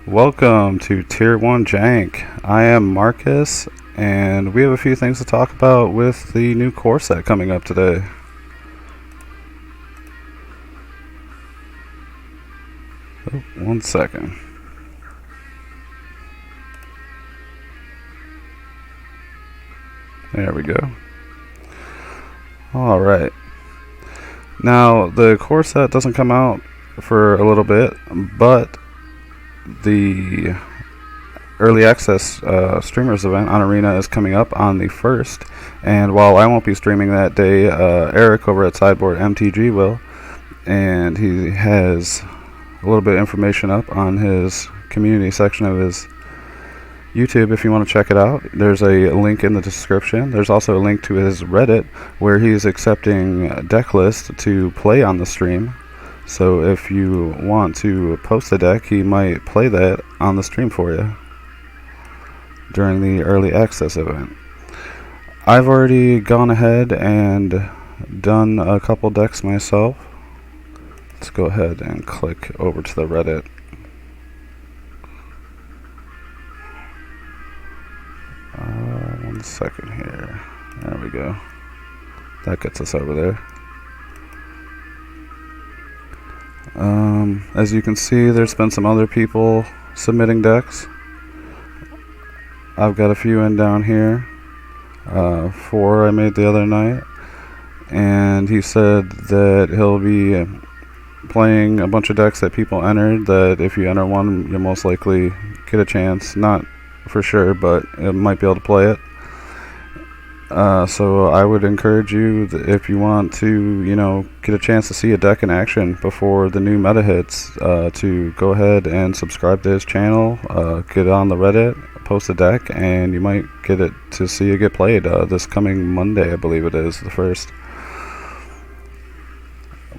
Welcome to Tier 1 Jank. I am Marcus, and we have a few things to talk about with the new core set coming up today. Oh, 1 second. There we go. Alright. Now, the core set doesn't come out for a little bit, but the early access streamers event on Arena is coming up on the 1st, and while I won't be streaming that day, Eric over at Sideboard MTG will, and he has a little bit of information up on his community section of his YouTube if you want to check it out. There's a link in the description. There's also a link to his Reddit where he's accepting deck lists to play on the stream. So if you want to post a deck, he might play that on the stream for you during the early access event. I've already gone ahead and done a couple decks myself. Let's go ahead and click over to the Reddit. One second here. There we go. That gets us over there. As you can see, there's been some other people submitting decks. I've got a few in down here. 4 I made the other night. And he said that he'll be playing a bunch of decks that people entered, that if you enter one, you'll most likely get a chance. Not for sure, but it might be able to play it. So I would encourage you, if you want to, get a chance to see a deck in action before the new meta hits, to go ahead and subscribe to his channel, get on the Reddit, post a deck, and you might get it to see it get played this coming Monday, I believe it is, the 1st.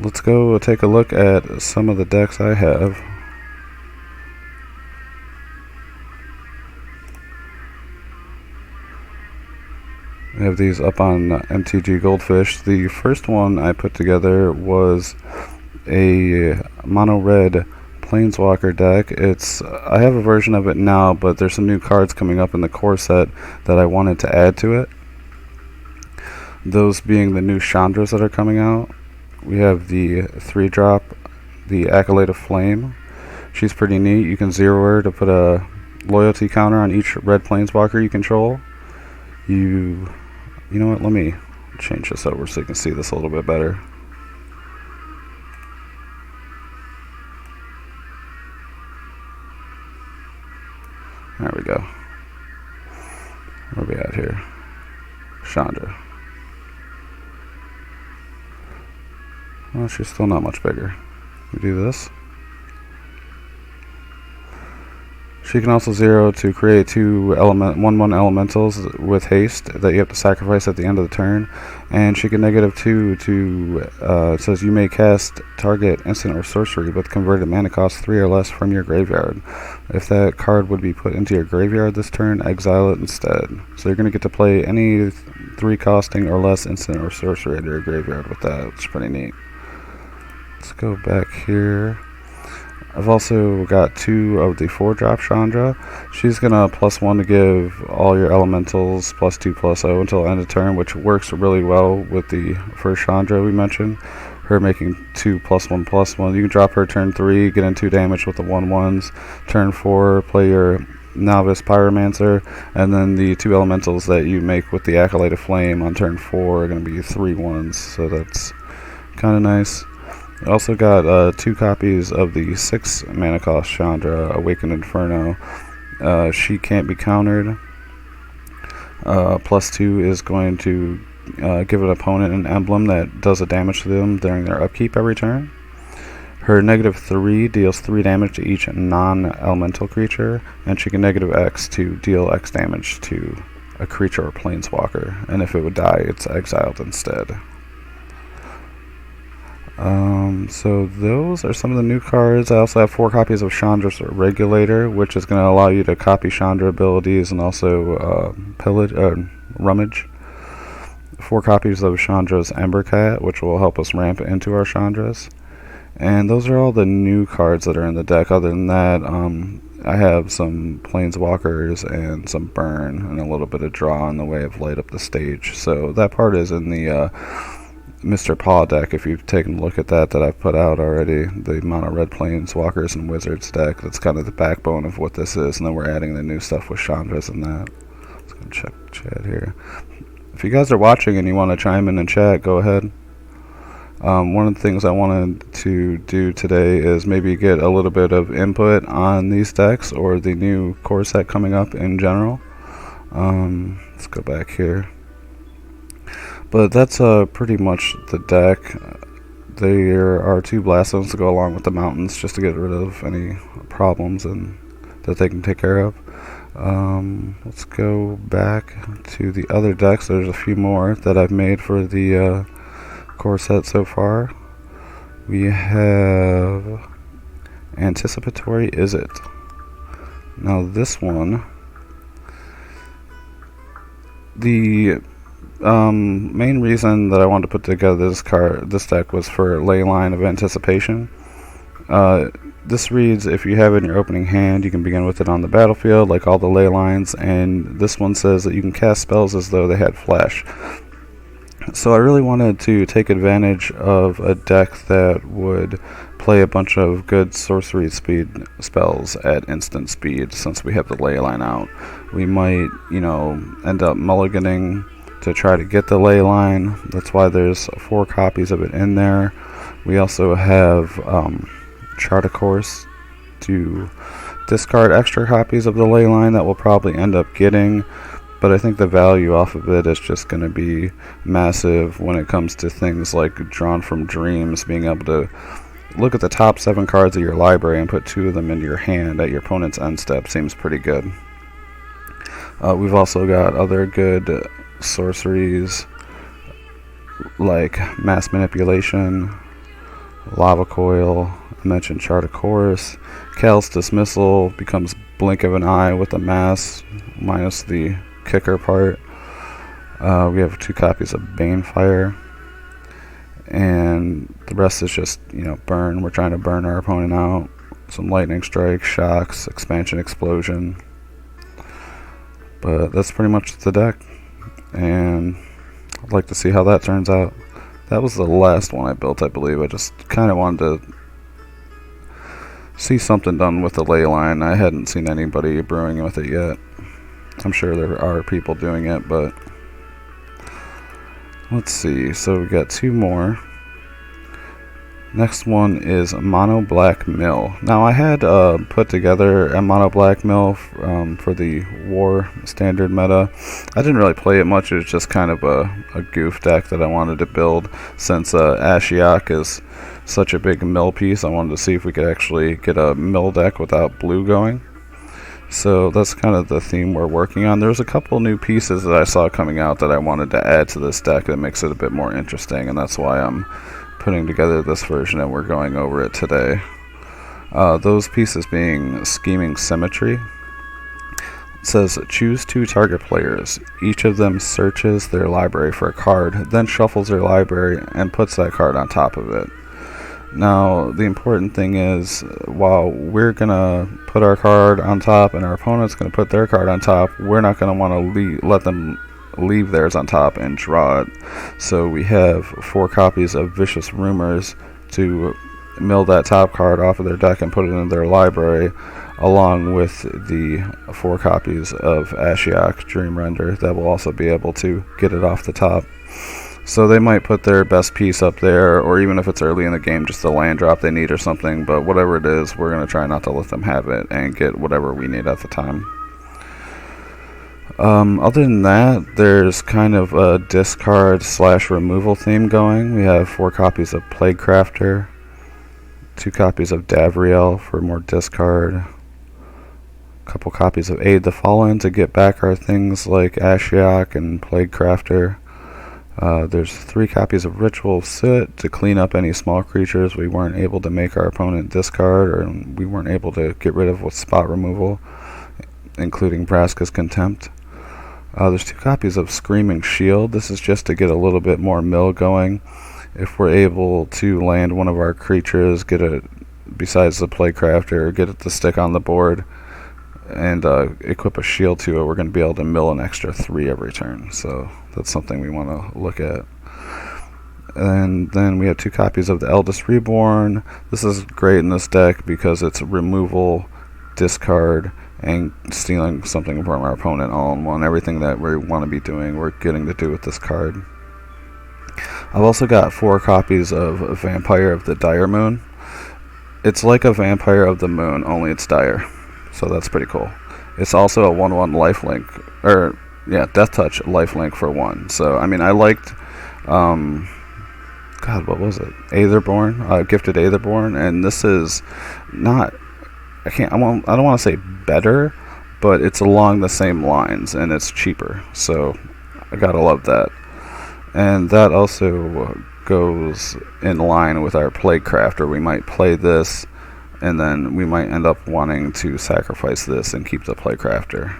Let's go take a look at some of the decks I have. I have these up on MTG Goldfish. The first one I put together was a mono red Planeswalker deck. I have a version of it now, but there's some new cards coming up in the core set that I wanted to add to it. Those being the new Chandras that are coming out. We have the 3-drop, the Acolyte of Flame. She's pretty neat. You can 0 her to put a loyalty counter on each red Planeswalker you control. You know what, let me change this over so you can see this a little bit better. There we go. Where are we at here? Chandra. Well, she's still not much bigger. We do this. She can also 0 to create 2 1/1 elementals with haste that you have to sacrifice at the end of the turn, and she can -2 to it says you may cast target instant or sorcery with converted mana cost 3 or less from your graveyard. If that card would be put into your graveyard this turn, exile it instead. So you're going to get to play any 3 costing or less instant or sorcery into your graveyard with that. It's pretty neat. Let's go back here. I've also got 2 of the 4-drop Chandra. She's gonna +1 to give all your elementals +2/+0 until end of turn, which works really well with the first Chandra we mentioned. Her making 2 +1/+1. You can drop her turn 3, get in 2 damage with the 1/1s. Turn 4, play your Novice Pyromancer, and then the 2 elementals that you make with the Acolyte of Flame on turn 4 are gonna be 3/1s, so that's kinda nice. I also got 2 copies of the 6 mana cost Chandra, Awakened Inferno. She can't be countered. +2 is going to give an opponent an emblem that does a damage to them during their upkeep every turn. Her -3 deals 3 damage to each non-elemental creature, and she can -X to deal X damage to a creature or planeswalker, and if it would die, it's exiled instead. So those are some of the new cards. I also have 4 copies of Chandra's Regulator, which is going to allow you to copy Chandra abilities and also pillage, rummage. 4 copies of Chandra's Embercat, which will help us ramp into our Chandras. And those are all the new cards that are in the deck. Other than that, I have some planeswalkers and some burn and a little bit of draw in the way of light up the stage. So that part is in the Mr. Paw deck. If you've taken a look at that I've put out already, the mono red planeswalkers and wizards deck, that's kind of the backbone of what this is. And then we're adding the new stuff with Chandra's and that. Let's go check the chat here. If you guys are watching and you want to chime in chat, go ahead. One of the things I wanted to do today is maybe get a little bit of input on these decks or the new core set coming up in general. Let's go back here. But that's pretty much the deck. There are 2 blast zones to go along with the mountains just to get rid of any problems and that they can take care of. Let's go back to the other decks. There's a few more that I've made for the core set so far. We have Anticipatory Is It. Now this one, the main reason that I wanted to put together this deck was for Ley Line of Anticipation. This reads, if you have it in your opening hand, you can begin with it on the battlefield like all the ley lines, and this one says that you can cast spells as though they had flash. So I really wanted to take advantage of a deck that would play a bunch of good sorcery speed spells at instant speed. Since we have the ley line out, we might, end up mulliganing to try to get the ley line. That's why there's 4 copies of it in there. We also have Chart a Course to discard extra copies of the ley line that we'll probably end up getting. But I think the value off of it is just going to be massive when it comes to things like Drawn from Dreams. Being able to look at the top 7 cards of your library and put 2 of them into your hand at your opponent's end step seems pretty good. We've also got other good sorceries like Mass Manipulation, Lava Coil, I mentioned Chart a Course. Cal's Dismissal becomes Blink of an Eye with a mass minus the kicker part. We have 2 copies of Banefire, and the rest is just burn. We're trying to burn our opponent out. Some Lightning Strike, Shocks, Expansion, Explosion. But that's pretty much the deck, and I'd like to see how that turns out. That was the last one I built, I believe. I just kind of wanted to see something done with the ley line. I hadn't seen anybody brewing with it yet. I'm sure there are people doing it, but let's see. So we got 2 more. Next one is Mono Black Mill. Now I had put together a Mono Black Mill for the War standard meta. I didn't really play it much. It was just kind of a goof deck that I wanted to build. Since Ashiok is such a big mill piece, I wanted to see if we could actually get a mill deck without blue going. So that's kind of the theme we're working on. There's a couple new pieces that I saw coming out that I wanted to add to this deck that makes it a bit more interesting, and that's why I'm putting together this version and we're going over it today. Those pieces being Scheming Symmetry. It says choose 2 target players. Each of them searches their library for a card, then shuffles their library and puts that card on top of it. Now, the important thing is, while we're going to put our card on top and our opponent's going to put their card on top, we're not going to want to let them leave theirs on top and draw it. So we have 4 copies of Vicious Rumors to mill that top card off of their deck and put it in their library, along with the 4 copies of Ashiok Dream Render that will also be able to get it off the top. So they might put their best piece up there, or even if it's early in the game, just a land drop they need or something, but whatever it is, we're going to try not to let them have it and get whatever we need at the time. Other than that, there's kind of a discard / removal theme going. We have 4 copies of Plague Crafter, 2 copies of Davriel for more discard, a couple copies of Aid the Fallen to get back our things like Ashiok and Plague Crafter. There's 3 copies of Ritual of Soot to clean up any small creatures we weren't able to make our opponent discard, or we weren't able to get rid of with spot removal, including Vraska's Contempt. There's 2 copies of Screaming Shield. This is just to get a little bit more mill going. If we're able to land one of our creatures, get it besides the Plague Crafter, get it to stick on the board, and equip a shield to it, we're going to be able to mill an extra 3 every turn. So that's something we want to look at. And then we have 2 copies of the Eldest Reborn. This is great in this deck because it's removal, discard, and stealing something from our opponent all in one. Everything that we want to be doing, we're getting to do with this card. I've also got 4 copies of Vampire of the Dire Moon. It's like a Vampire of the Moon, only it's dire. So that's pretty cool. It's also a 1/1 lifelink, or yeah, Death Touch lifelink for 1. So I mean, I liked God, what was it? Aetherborn, Gifted Aetherborn, and this is not. I don't want to say better, but it's along the same lines, and it's cheaper. So I gotta love that. And that also goes in line with our Plague Crafter. We might play this, and then we might end up wanting to sacrifice this and keep the Plague Crafter,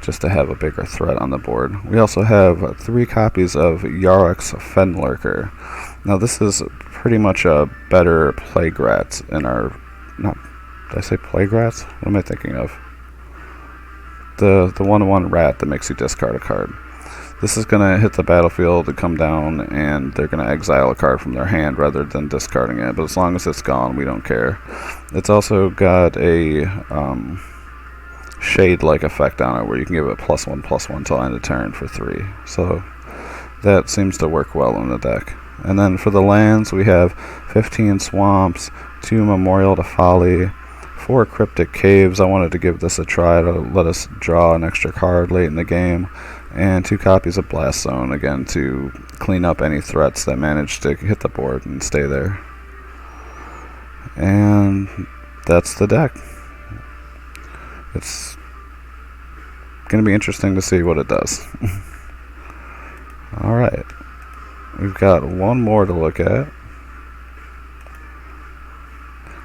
just to have a bigger threat on the board. We also have 3 copies of Yarok's Fenlurker. Now this is pretty much a better Plague Rat in our... Not, did I say Plague Rats? What am I thinking of? The 1/1 rat that makes you discard a card. This is going to hit the battlefield and come down, and they're going to exile a card from their hand rather than discarding it. But as long as it's gone, we don't care. It's also got a... shade-like effect on it where you can give it +1/+1 till end of turn for 3. So that seems to work well in the deck. And then for the lands, we have 15 swamps, 2 Memorial to Folly, 4 Cryptic Caves. I wanted to give this a try to let us draw an extra card late in the game, and 2 copies of Blast Zone, again to clean up any threats that manage to hit the board and stay there. And that's the deck. It's going to be interesting to see what it does. Alright. We've got one more to look at.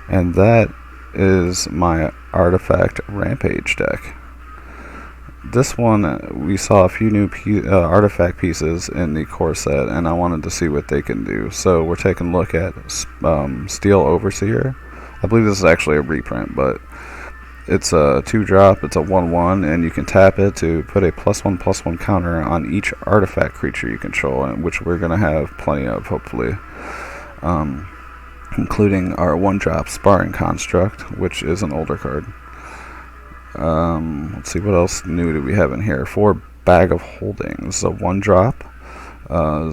And that is my Artifact Rampage deck. This one, we saw a few new artifact pieces in the core set, and I wanted to see what they can do. So we're taking a look at Steel Overseer. I believe this is actually a reprint, but it's a 2-drop, it's a 1/1, and you can tap it to put a +1/+1 counter on each artifact creature you control, which we're going to have plenty of, hopefully. Including our 1-drop Sparring Construct, which is an older card. Let's see, what else new do we have in here? 4 Bag of Holdings, a 1-drop.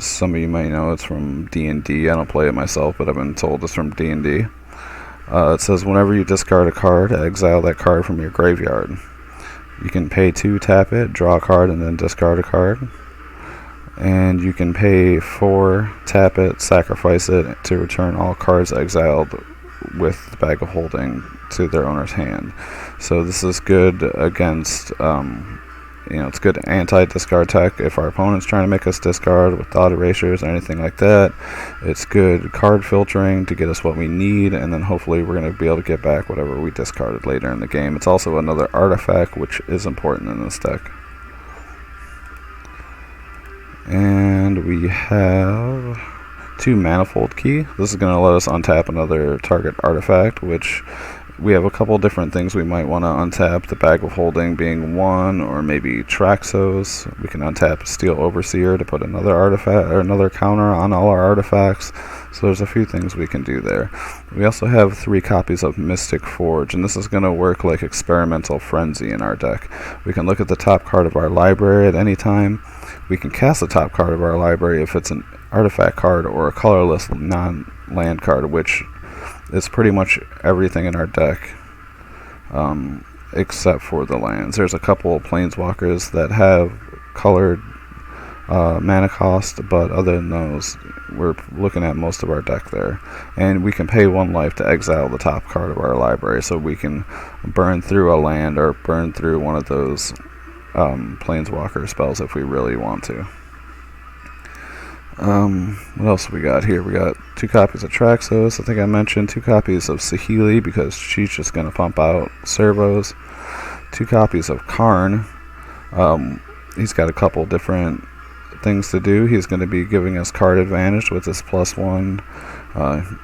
Some of you may know it's from D&D. I don't play it myself, but I've been told it's from D&D. It says whenever you discard a card, exile that card from your graveyard. You can pay 2, tap it, draw a card, and then discard a card. And you can pay 4, tap it, sacrifice it to return all cards exiled with the Bag of Holding to their owner's hand. So this is good against, it's good anti-discard tech if our opponent's trying to make us discard with thought erasures or anything like that. It's good card filtering to get us what we need, and then hopefully we're going to be able to get back whatever we discarded later in the game. It's also another artifact, which is important in this deck. And we have 2 Manifold Key. This is going to let us untap another target artifact, which we have a couple different things we might want to untap. The Bag of Holding being one, or maybe Traxos. We can untap Steel Overseer to put another artifact or another counter on all our artifacts. So there's a few things we can do there. We also have 3 copies of Mystic Forge, and this is going to work like Experimental Frenzy in our deck. We can look at the top card of our library at any time. We can cast the top card of our library if it's an artifact card or a colorless non-land card, which is pretty much everything in our deck except for the lands. There's a couple of planeswalkers that have colored mana cost, but other than those, we're looking at most of our deck there. And we can pay 1 life to exile the top card of our library, so we can burn through a land or burn through one of those planeswalker spells if we really want to. What else we got here? We got 2 copies of Traxos. I think I mentioned 2 copies of Saheeli because she's just going to pump out servos. 2 copies of Karn. He's got a couple different things to do. He's going to be giving us card advantage with his +1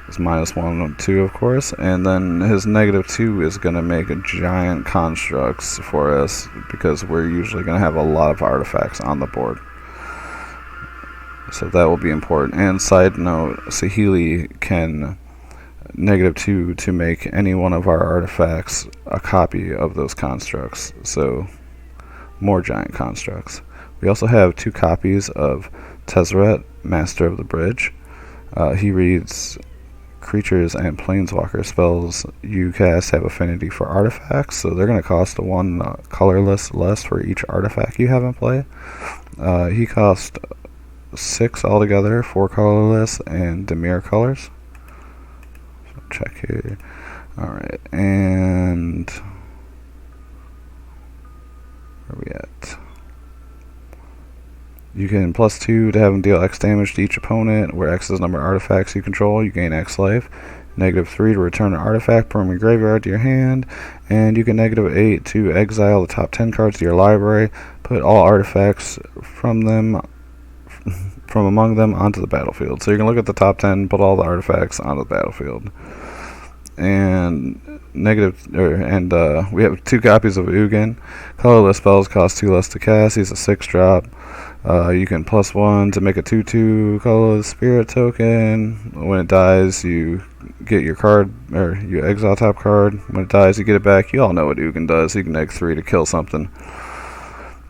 It's -1, 2, of course, and then his -2 is going to make a giant constructs for us because we're usually going to have a lot of artifacts on the board. So that will be important. And side note, Saheeli can -2 to make any one of our artifacts a copy of those constructs. So more giant constructs. We also have 2 copies of Tezzeret, Master of the Bridge. He reads creatures and planeswalker spells you cast have affinity for artifacts, so they're going to cost 1 colorless less for each artifact you have in play. He costs 6 altogether, 4 colorless and Dimir colors. So check here. Alright, and where are we at? You can +2 to have him deal X damage to each opponent, where X is the number of artifacts you control, you gain X life. -3 to return an artifact from your graveyard to your hand, and you can -8 to exile the top 10 cards to your library, put all artifacts from among them onto the battlefield. So you can look at the top 10, put all the artifacts onto the battlefield. And we have 2 copies of Ugin. Colorless spells cost 2 less to cast. He's a 6-drop. You can +1 to make a 2/2 colorless spirit token. When it dies, you get your card, or you exile top card. When it dies, you get it back. You all know what Ugin does. You can -3 to kill something.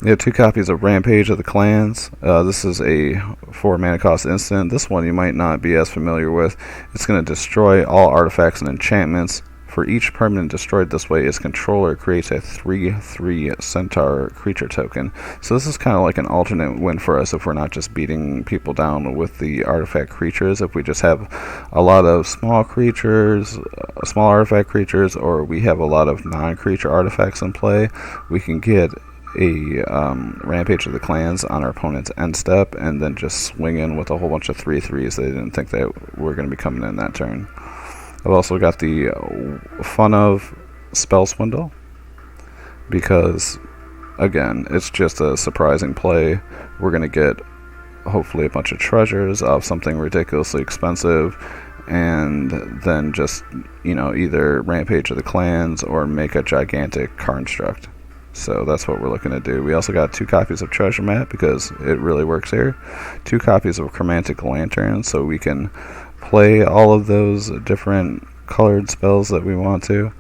You have 2 copies of Rampage of the Clans. This is a 4 mana cost instant. This one you might not be as familiar with. It's going to destroy all artifacts and enchantments. For each permanent destroyed this way, its controller creates a 3/3 Centaur creature token. So this is kind of like an alternate win for us if we're not just beating people down with the artifact creatures. If we just have a lot of small creatures, small artifact creatures, or we have a lot of non-creature artifacts in play, we can get a Rampage of the Clans on our opponent's end step and then just swing in with a whole bunch of 3/3s they didn't think that were going to be coming in that turn. I've also got the fun of Spell Swindle because, again, it's just a surprising play. We're going to get hopefully a bunch of treasures of something ridiculously expensive and then just, either Rampage of the Clans or make a gigantic construct. So that's what we're looking to do. We also got 2 copies of Treasure Map because it really works here. 2 copies of Chromatic Lantern so we can play all of those different colored spells that we want to.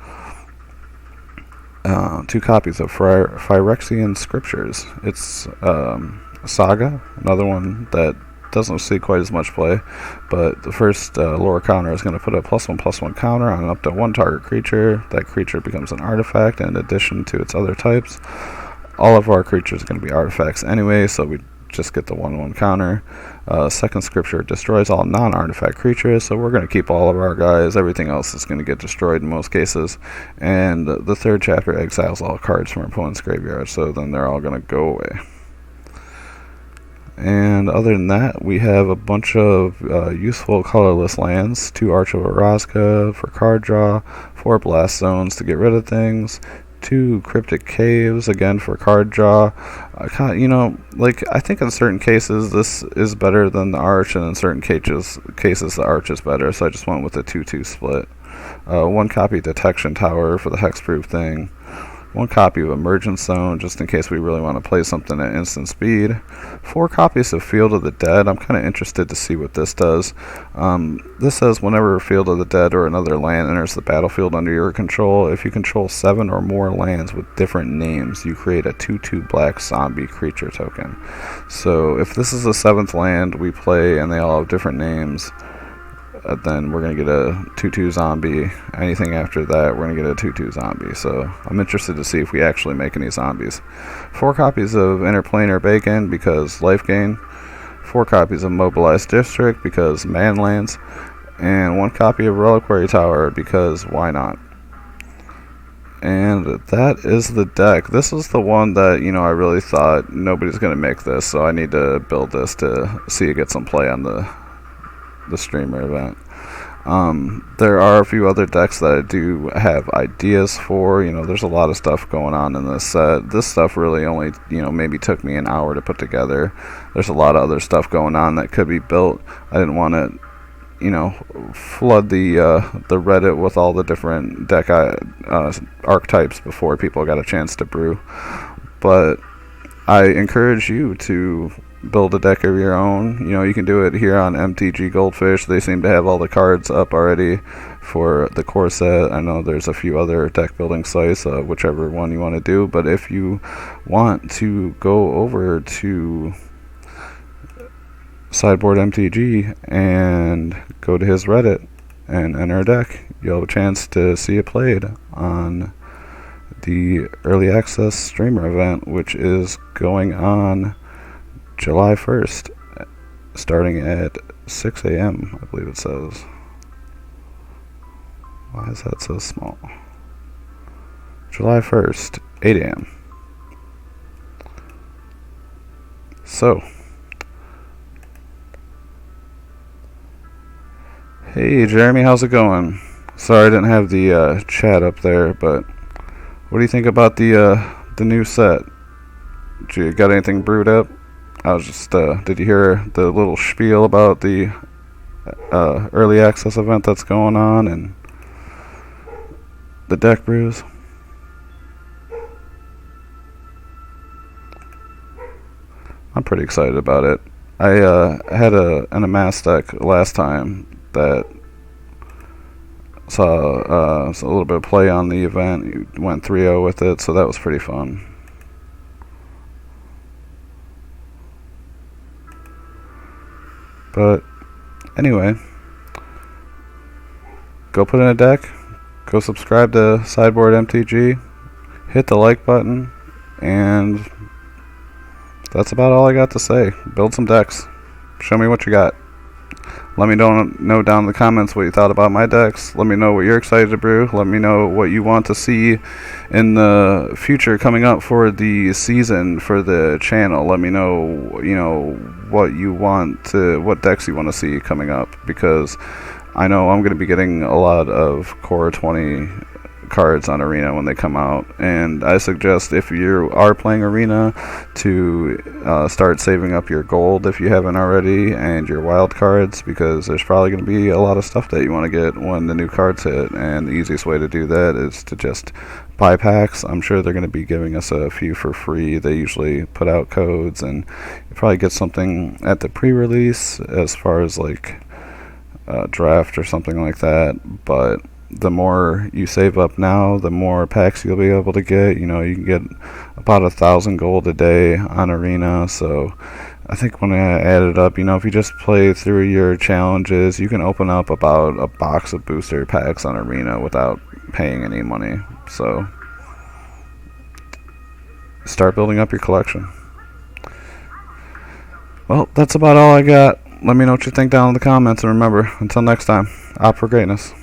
2 copies of Phyrexian Scriptures. It's Saga, another one that doesn't see quite as much play, but the first lore counter is going to put a +1/+1 counter on up to 1 target creature. That creature becomes an artifact in addition to its other types. All of our creatures are going to be artifacts anyway, so we just get the 1/1 counter. Second scripture destroys all non-artifact creatures, so we're going to keep all of our guys. Everything else is going to get destroyed in most cases. And the third chapter exiles all cards from our opponent's graveyard, so then they're all going to go away. And other than that, we have a bunch of useful colorless lands. 2 Arch of Orazca for card draw, 4 Blast Zones to get rid of things, 2 Cryptic Caves, again for card draw. I think in certain cases this is better than the Arch, and in certain cases the Arch is better, so I just went with the 2/2 split. 1 copy Detection Tower for the hexproof thing. 1 copy of Emergence Zone, just in case we really want to play something at instant speed. 4 copies of Field of the Dead. I'm kind of interested to see what this does. This says whenever Field of the Dead or another land enters the battlefield under your control, if you control 7 or more lands with different names, you create a 2/2 black zombie creature token. So if this is the 7th land we play and they all have different names, then we're going to get a 2/2 zombie. Anything after that, we're going to get a 2/2 zombie. So I'm interested to see if we actually make any zombies. 4 copies of Interplanar Bacon because life gain. 4 copies of Mobilized District because man lands. And 1 copy of Reliquary Tower because why not? And that is the deck. This is the one that, I really thought nobody's going to make this, so I need to build this to see it get some play on the streamer event. There are a few other decks that I do have ideas for. There's a lot of stuff going on in this set. This stuff really only, maybe took me an hour to put together. There's a lot of other stuff going on that could be built. I didn't want to flood the Reddit with all the different deck archetypes before people got a chance to brew. But I encourage you to build a deck of your own. You can do it here on MTG Goldfish. They seem to have all the cards up already for the core set. I know there's a few other deck building sites, whichever one you want to do. But if you want to go over to Sideboard MTG and go to his Reddit and enter a deck, you'll have a chance to see it played on the early access streamer event, which is going on July 1st, starting at 6 a.m. I believe it says. Why is that so small? July 1st, 8 a.m. So, hey Jeremy, how's it going? Sorry I didn't have the chat up there, but what do you think about the new set? You got anything brewed up? I was just, did you hear the little spiel about the early access event that's going on and the deck brews? I'm pretty excited about it. I had an amass deck last time that saw a little bit of play on the event. You went 3-0 with it, so that was pretty fun. But anyway, go put in a deck, go subscribe to Sideboard MTG, hit the like button, and that's about all I got to say. Build some decks. Show me what you got. Let me know down in the comments what you thought about my decks. Let me know what you're excited to brew. Let me know what you want to see in the future coming up for the season for the channel. Let me know, what decks you want to see coming up, because I know I'm going to be getting a lot of Core 20 cards on Arena when they come out, and I suggest if you are playing Arena to start saving up your gold if you haven't already, and your wild cards, because there's probably going to be a lot of stuff that you want to get when the new cards hit, and the easiest way to do that is to just buy packs. I'm sure they're going to be giving us a few for free. They usually put out codes, and you probably get something at the pre-release as far as like draft or something like that. But the more you save up now, the more packs you'll be able to get. You can get about 1,000 gold a day on Arena. So I think when I add it up, if you just play through your challenges, you can open up about a box of booster packs on Arena without paying any money. So start building up your collection. Well, that's about all I got. Let me know what you think down in the comments, and remember, until next time, opt for greatness.